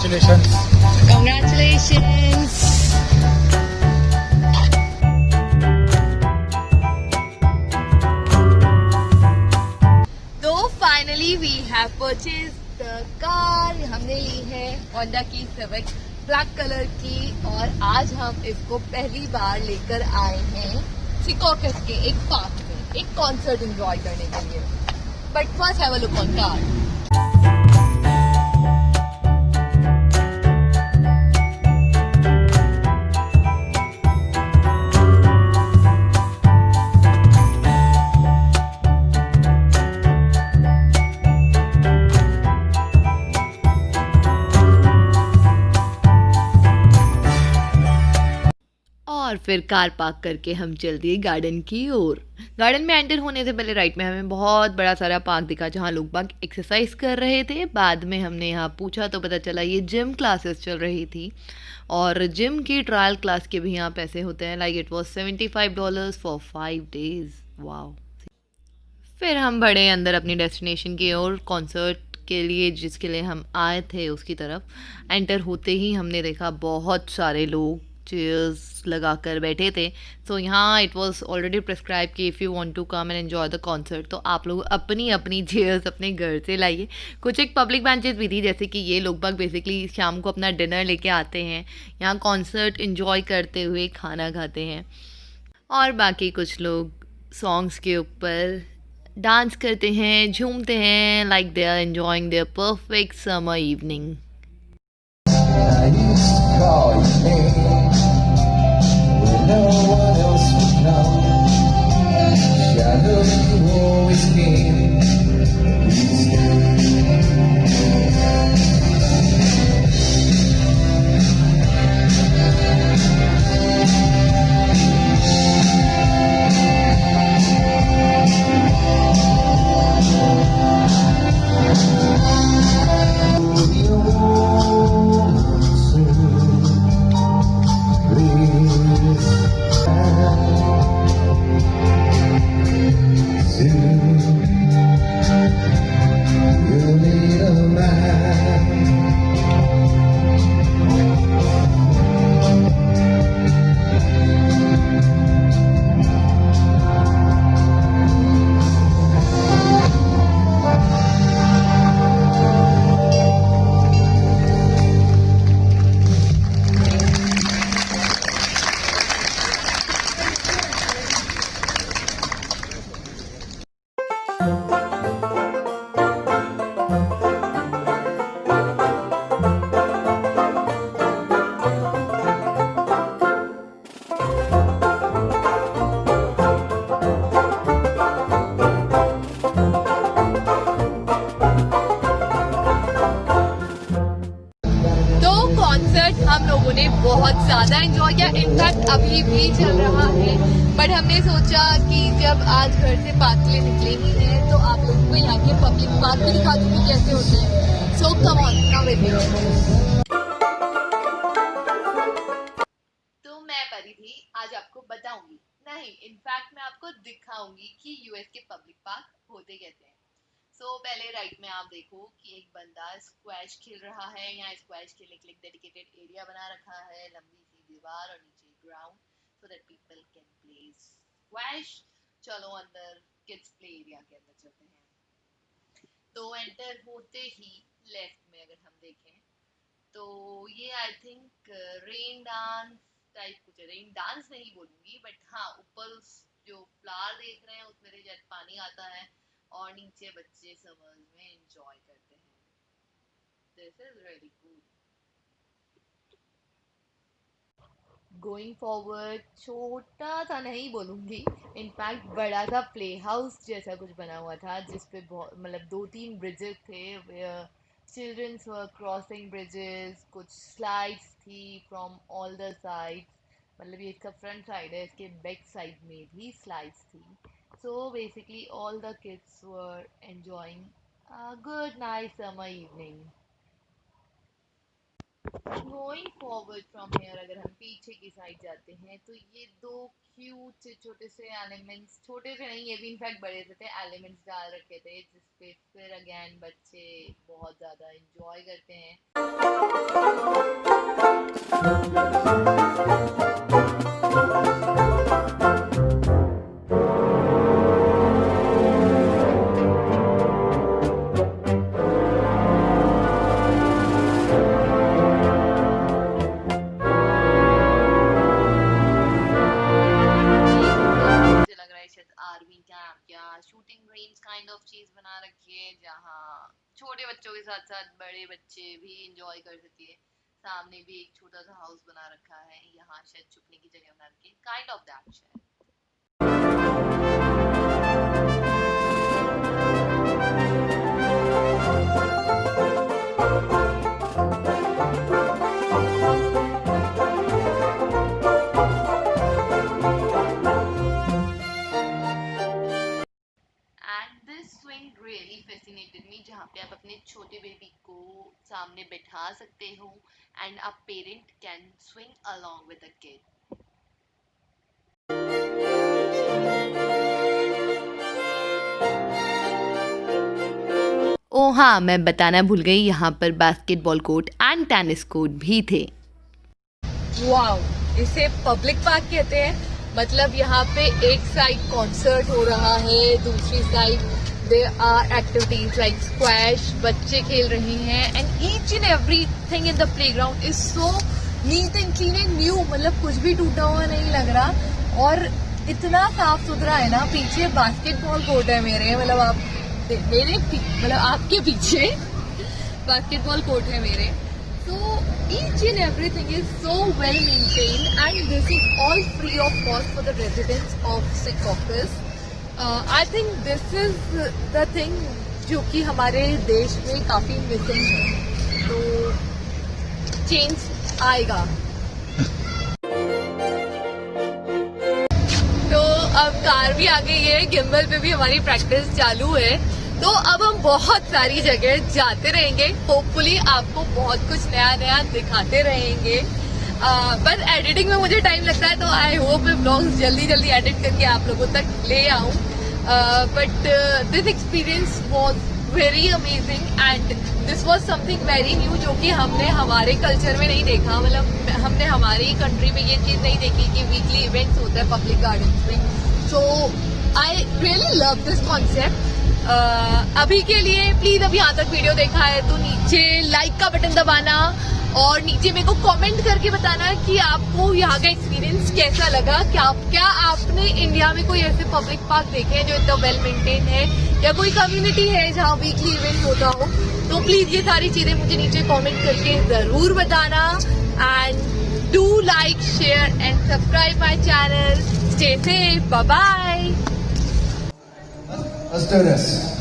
Congratulations. Congratulations. तो finally we have purchase the car. हमने ली है होंडा की सिविक ब्लैक कलर की और आज हम इसको पहली बार लेकर आए हैं सिकॉकस के एक पार्क में एक कॉन्सर्ट एंजॉय करने के लिए। But first have a look on car. और फिर कार पार्क करके हम चल दिए गार्डन की ओर। गार्डन में एंटर होने से पहले राइट में हमें बहुत बड़ा सारा पार्क दिखा जहाँ लोग बाग एक्सरसाइज कर रहे थे। बाद में हमने यहाँ पूछा तो पता चला ये जिम क्लासेस चल रही थी और जिम की ट्रायल क्लास के भी यहाँ पैसे होते हैं। Like it was $75 for 5 days। Wow. फिर हम बढ़े अंदर अपनी डेस्टिनेशन की ओर कॉन्सर्ट के लिए जिसके लिए हम आए थे उसकी तरफ। एंटर होते ही हमने देखा बहुत सारे लोग चेयर्स लगा कर बैठे थे। सो यहाँ इट वॉज ऑलरेडी प्रिस्क्राइब कि if you want to come and enjoy the concert तो आप लोग अपनी अपनी चेयर्स अपने घर से लाइए। कुछ एक पब्लिक बेंचेस भी थी जैसे कि ये लोग बाग बेसिकली शाम को अपना डिनर लेके आते हैं, यहाँ कॉन्सर्ट इन्जॉय करते हुए खाना खाते हैं और बाकी कुछ लोग सॉन्ग्स के ऊपर डांस करते हैं, झूमते हैं like they are enjoying their perfect summer evening. I used to call your name when no one else would know. Shadow you always came. You stayed. तो कॉन्सर्ट हम लोगों ने बहुत ज़्यादा एंजॉय किया। इनफैक्ट अभी भी चल रहा है बट हमने सोचा कि जब आज घर से पार्क के लिए निकले ही हैं तो आप लोगों को यहाँ के पब्लिक पार्क भी दिखा दूँ कि कैसे होते हैं। So come on come with me. तो मैं परिधि आज आपको बताऊंगी नहीं इनफैक्ट मैं आपको दिखाऊंगी कि यूएस के पब्लिक पार्क होते कैसे हैं। सो पहले राइट में आप देखो कि एक बंदा स्क्वैश खेल रहा है। यहाँ स्क्वैश खेलने के लिए डेडिकेटेड एरिया बना रखा है, लंबी सी दीवार और नीचे ground so that people can play squash. चलो अंदर किड्स प्ले एरिया के अंदर चलते हैं। तो एंटर होते ही लेफ्ट में अगर हम देखें तो ये I think rain dance type कुछ है। रेन डांस नहीं बोलूंगी बट हाँ ऊपर उस जो फ्लावर देख रहे हैं उसमें से शायद पानी आता है और नीचे बच्चे समर्स में एंजॉय करते हैं। This is really cool. Going forward छोटा सा नहीं बोलूंगी इनफैक्ट बड़ा सा प्ले हाउस जैसा कुछ बना हुआ था जिसपे बहुत मतलब 2-3 ब्रिजेस थे। चिल्ड्रंस वर क्रॉसिंग ब्रिजेस, कुछ स्लाइड्स थी फ्रॉम ऑल द साइड्स। मतलब ये इसका फ्रंट साइड है, इसके बैक साइड में भी स्लाइड्स थी। So basically all the kids were enjoying a good nice summer evening. Going forward from here, अगर हम पीछे की साइड जाते हैं तो ये दो क्यूट से छोटे से एलिमेंट्स, छोटे से नहीं, ये भी इनफैक्ट बड़े से थे, एलिमेंट्स डाल रखे थे जिसपे फिर अगेन बच्चे बहुत ज्यादा एंजॉय करते हैं। मुझे लग रहा है शायद आर्मी कैंप या शूटिंग रेंज काइंड ऑफ चीज बना रखी है, जहाँ छोटे बच्चों के साथ साथ बड़े बच्चे भी इंजॉय कर सके। सामने भी एक छोटा सा हाउस बना रखा है, यहाँ शायद छुपने की जगह बना रखी है, काइंड ऑफ दैट शायद। And this swing really fascinated me, जहाँ पे आप अपने छोटे बेबी को सामने बैठा सकते हो and a parent can swing along with a kid. ओ हाँ, मैं बताना भूल गई, यहाँ पर basketball court and tennis court भी थे। वाओ, इसे पब्लिक पार्क कहते हैं। मतलब यहाँ पे एक साइड कॉन्सर्ट हो रहा है, दूसरी side there are activities like squash, बच्चे खेल रहे हैं and each and everything in the playground is so neat and clean and new. मतलब कुछ भी टूटा हुआ नहीं लग रहा और इतना साफ सुथरा है ना। पीछे बास्केटबॉल कोर्ट है मेरे, मतलब मतलब आपके पीछे बास्केटबॉल कोर्ट है मेरे। So each and everything is so well maintained and this is all free of cost for the residents of Secaucus. I think this is the thing जो कि हमारे देश में काफी मिसिंग है, तो चेंज आएगा। तो अब कार भी आ गई है, गिम्बल पे भी हमारी प्रैक्टिस चालू है। तो अब हम बहुत सारी जगह जाते रहेंगे, होपफुली आपको बहुत कुछ नया नया दिखाते रहेंगे। बस एडिटिंग में मुझे टाइम लगता है, तो आई होप मैं ब्लॉग्स जल्दी जल्दी एडिट करके आप लोगों तक ले आऊं। But this experience was very amazing and this was something very new, जो कि हमने हमारे कल्चर में नहीं देखा। मतलब हमने हमारी कंट्री में ये चीज नहीं देखी कि वीकली इवेंट्स होता है पब्लिक गार्डन्स में। So I really love this concept. अभी के लिए प्लीज, अब यहाँ तक वीडियो देखा है तो नीचे लाइक का बटन दबाना और नीचे मेरे को कमेंट करके बताना कि आपको यहाँ का एक्सपीरियंस कैसा लगा। क्या आपने इंडिया में कोई ऐसे पब्लिक पार्क देखे हैं जो इतना वेल मेंटेन है, या कोई कम्युनिटी है जहाँ वीकली इवेंट होता हो। तो प्लीज ये सारी चीजें मुझे नीचे कमेंट करके जरूर बताना and do like, share and subscribe my channel. Stay safe, bye bye. Let's do this.